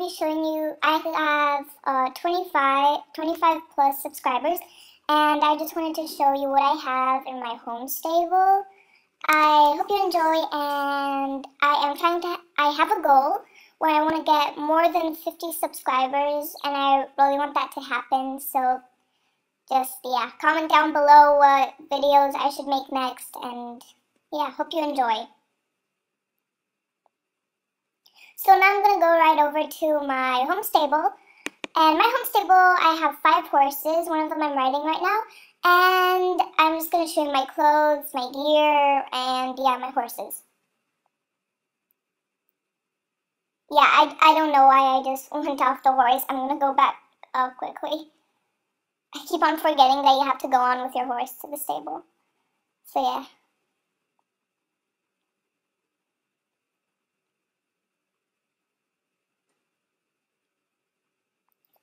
be showing you, I have 25 plus subscribers, and I just wanted to show you what I have in my home stable. I hope you enjoy, and I have a goal where I want to get more than 50 subscribers, and I really want that to happen, so just, yeah, comment down below what videos I should make next, and yeah, hope you enjoy. So now I'm going to go right over to my home stable, and my home stable, I have 5 horses, one of them I'm riding right now, and I'm just going to show you my clothes, my gear, and yeah, my horses. Yeah, I don't know why I just went off the horse. I'm going to go back quickly. I keep on forgetting that you have to go on with your horse to the stable. So yeah.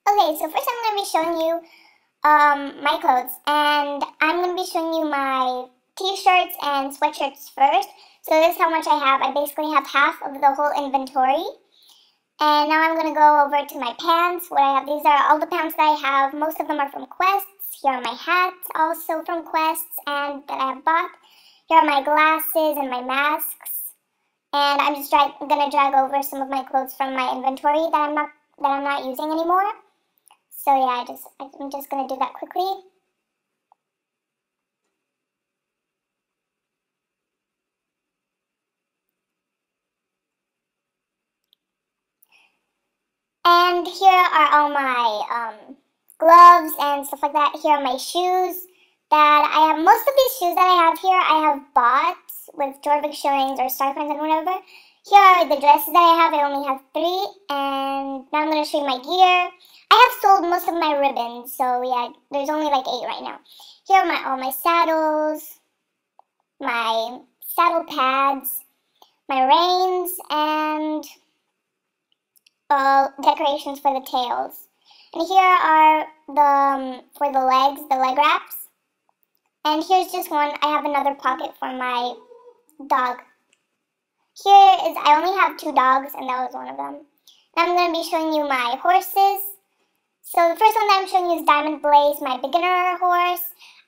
Okay, so first I'm going to be showing you my clothes, and I'm going to be showing you my t-shirts and sweatshirts first. So this is how much I have. I basically have half of the whole inventory. And now I'm going to go over to my pants. What I have, these are all the pants that I have. Most of them are from Quests. Here are my hats, also from Quests, and that I have bought. Here are my glasses and my masks. And I'm just going to drag over some of my clothes from my inventory that I'm not using anymore. So yeah, I'm just going to do that quickly. And here are all my gloves and stuff like that. Here are my shoes that I have. Most of these shoes that I have here, I have bought with Jorvik shillings or star coins and whatever. Here are the dresses that I have. I only have 3. And now I'm going to show you my gear. I have sold most of my ribbons, so yeah, there's only like 8 right now. Here are all my saddles, my saddle pads, my reins, and decorations for the tails. And here are for the legs, the leg wraps. And here's just one. I have another pocket for my dog. I only have 2 dogs, and that was one of them. Now I'm going to be showing you my horses. So the first one that I'm showing you is Diamond Blaze, my beginner horse.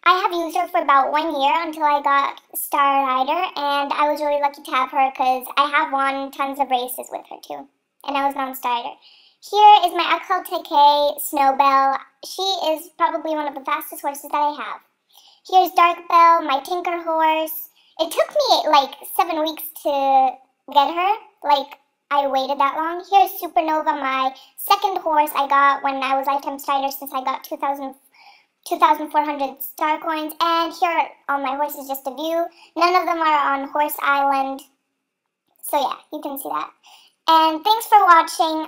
I have used her for about 1 year until I got Star Rider, and I was really lucky to have her because I have won tons of races with her too. And I was non-Star Rider. Here is my Akal TK Snowbell. She is probably one of the fastest horses that I have. Here's Dark Bell, my Tinker horse. It took me like 7 weeks to get her. Like, I waited that long. Here's Supernova, my second horse I got when I was Lifetime Strider since I got 2,400 star coins. And here are all my horses, just a view. None of them are on Horse Island. So yeah, you can see that. And thanks for watching.